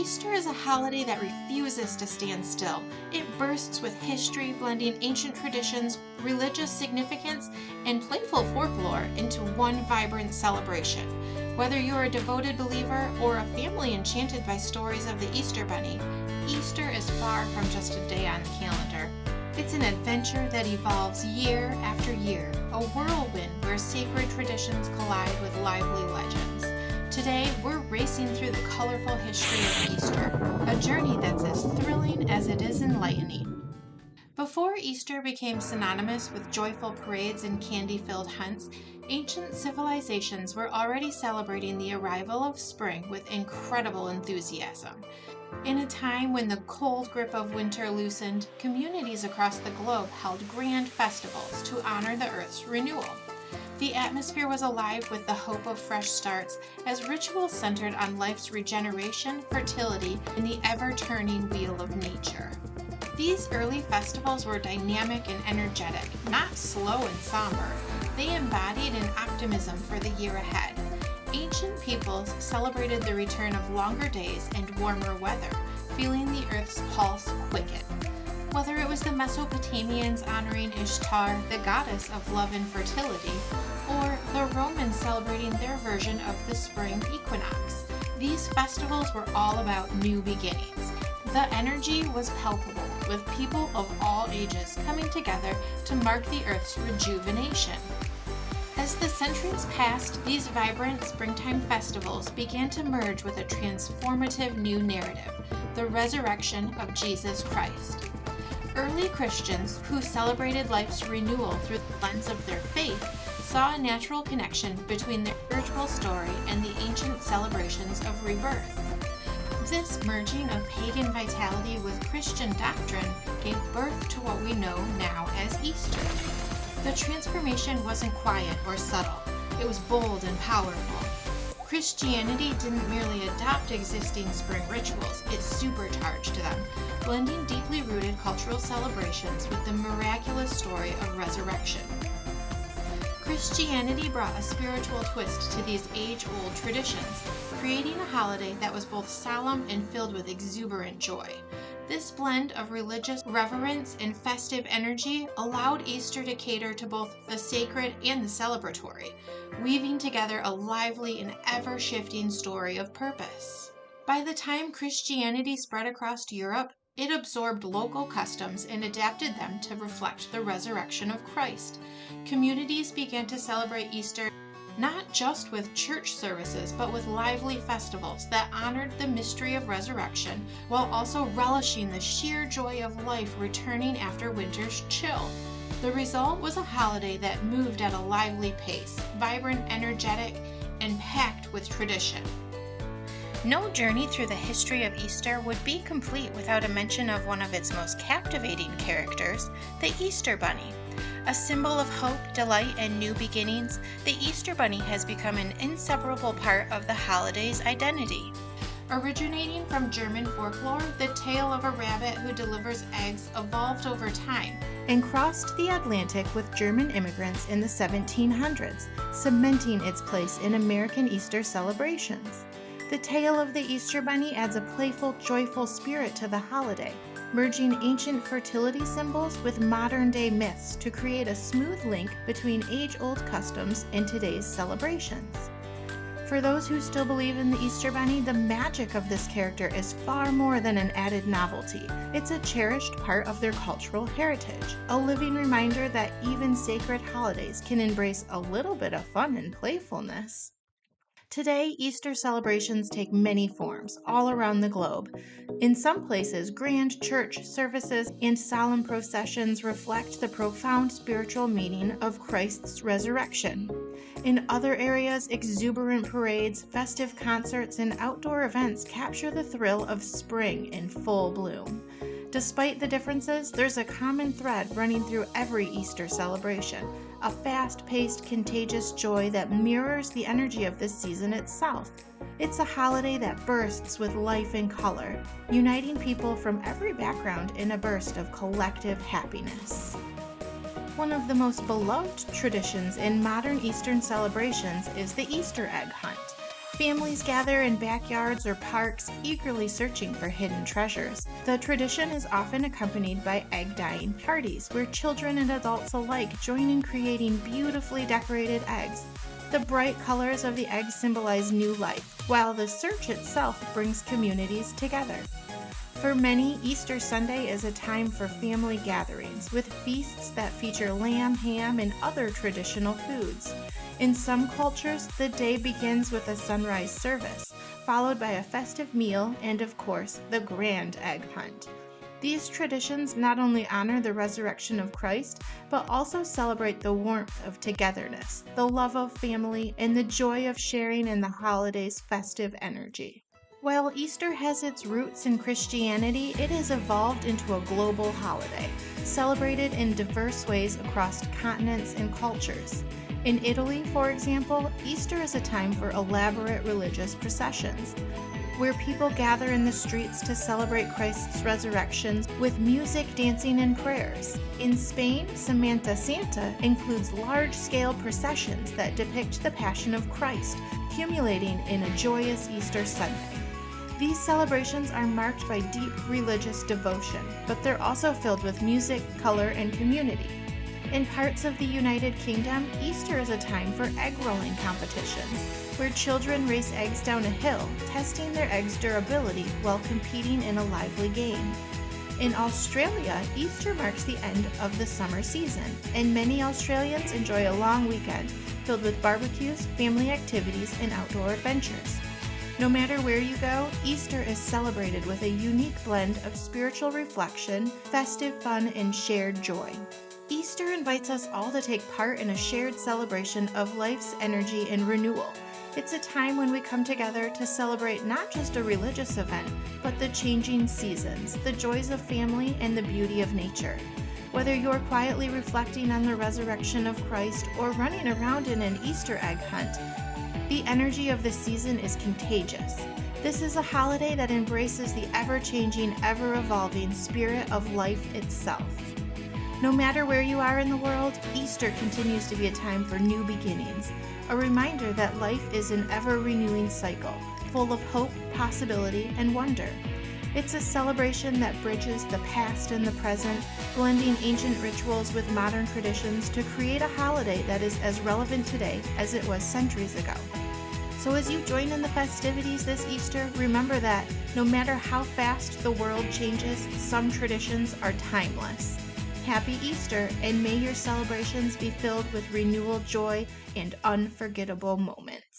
Easter is a holiday that refuses to stand still. It bursts with history, blending ancient traditions, religious significance, and playful folklore into one vibrant celebration. Whether you're a devoted believer or a family enchanted by stories of the Easter Bunny, Easter is far from just a day on the calendar. It's an adventure that evolves year after year, a whirlwind where sacred traditions collide with lively legends. Today, we're racing through the colorful history of Easter, a journey that's as thrilling as it is enlightening. Before Easter became synonymous with joyful parades and candy-filled hunts, ancient civilizations were already celebrating the arrival of spring with incredible enthusiasm. In a time when the cold grip of winter loosened, communities across the globe held grand festivals to honor the Earth's renewal. The atmosphere was alive with the hope of fresh starts as rituals centered on life's regeneration, fertility, and the ever-turning wheel of nature. These early festivals were dynamic and energetic, not slow and somber. They embodied an optimism for the year ahead. Ancient peoples celebrated the return of longer days and warmer weather, feeling the Earth's pulse quicken. Whether it was the Mesopotamians honoring Ishtar, the goddess of love and fertility, or the Romans celebrating their version of the spring equinox, these festivals were all about new beginnings. The energy was palpable, with people of all ages coming together to mark the Earth's rejuvenation. As the centuries passed, these vibrant springtime festivals began to merge with a transformative new narrative, the resurrection of Jesus Christ. Early Christians, who celebrated life's renewal through the lens of their faith, saw a natural connection between their spiritual story and the ancient celebrations of rebirth. This merging of pagan vitality with Christian doctrine gave birth to what we know now as Easter. The transformation wasn't quiet or subtle, it was bold and powerful. Christianity didn't merely adopt existing spring rituals, it supercharged them, blending deeply rooted cultural celebrations with the miraculous story of resurrection. Christianity brought a spiritual twist to these age-old traditions, creating a holiday that was both solemn and filled with exuberant joy. This blend of religious reverence and festive energy allowed Easter to cater to both the sacred and the celebratory, weaving together a lively and ever-shifting story of purpose. By the time Christianity spread across Europe, it absorbed local customs and adapted them to reflect the resurrection of Christ. Communities began to celebrate Easter not just with church services, but with lively festivals that honored the mystery of resurrection while also relishing the sheer joy of life returning after winter's chill. The result was a holiday that moved at a lively pace, vibrant, energetic, and packed with tradition. No journey through the history of Easter would be complete without a mention of one of its most captivating characters, the Easter Bunny. A symbol of hope, delight, and new beginnings, the Easter Bunny has become an inseparable part of the holiday's identity. Originating from German folklore, the tale of a rabbit who delivers eggs evolved over time and crossed the Atlantic with German immigrants in the 1700s, cementing its place in American Easter celebrations. The tale of the Easter Bunny adds a playful, joyful spirit to the holiday, merging ancient fertility symbols with modern-day myths to create a smooth link between age-old customs and today's celebrations. For those who still believe in the Easter Bunny, the magic of this character is far more than an added novelty. It's a cherished part of their cultural heritage, a living reminder that even sacred holidays can embrace a little bit of fun and playfulness. Today, Easter celebrations take many forms all around the globe. In some places, grand church services and solemn processions reflect the profound spiritual meaning of Christ's resurrection. In other areas, exuberant parades, festive concerts, and outdoor events capture the thrill of spring in full bloom. Despite the differences, there's a common thread running through every Easter celebration, a fast-paced, contagious joy that mirrors the energy of this season itself. It's a holiday that bursts with life and color, uniting people from every background in a burst of collective happiness. One of the most beloved traditions in modern Eastern celebrations is the Easter egg hunt. Families gather in backyards or parks, eagerly searching for hidden treasures. The tradition is often accompanied by egg-dyeing parties, where children and adults alike join in creating beautifully decorated eggs. The bright colors of the eggs symbolize new life, while the search itself brings communities together. For many, Easter Sunday is a time for family gatherings, with feasts that feature lamb, ham, and other traditional foods. In some cultures, the day begins with a sunrise service, followed by a festive meal and, of course, the grand egg hunt. These traditions not only honor the resurrection of Christ, but also celebrate the warmth of togetherness, the love of family, and the joy of sharing in the holiday's festive energy. While Easter has its roots in Christianity, it has evolved into a global holiday, celebrated in diverse ways across continents and cultures. In Italy, for example, Easter is a time for elaborate religious processions, where people gather in the streets to celebrate Christ's resurrection with music, dancing, and prayers. In Spain, Semana Santa includes large-scale processions that depict the Passion of Christ, culminating in a joyous Easter Sunday. These celebrations are marked by deep religious devotion, but they're also filled with music, color, and community. In parts of the United Kingdom, Easter is a time for egg rolling competitions, where children race eggs down a hill, testing their eggs' durability while competing in a lively game. In Australia, Easter marks the end of the summer season, and many Australians enjoy a long weekend filled with barbecues, family activities, and outdoor adventures. No matter where you go, Easter is celebrated with a unique blend of spiritual reflection, festive fun, and shared joy. Easter invites us all to take part in a shared celebration of life's energy and renewal. It's a time when we come together to celebrate not just a religious event, but the changing seasons, the joys of family, and the beauty of nature. Whether you're quietly reflecting on the resurrection of Christ or running around in an Easter egg hunt, the energy of the season is contagious. This is a holiday that embraces the ever-changing, ever-evolving spirit of life itself. No matter where you are in the world, Easter continues to be a time for new beginnings, a reminder that life is an ever-renewing cycle, full of hope, possibility, and wonder. It's a celebration that bridges the past and the present, blending ancient rituals with modern traditions to create a holiday that is as relevant today as it was centuries ago. So as you join in the festivities this Easter, remember that no matter how fast the world changes, some traditions are timeless. Happy Easter, and may your celebrations be filled with renewal, joy, and unforgettable moments.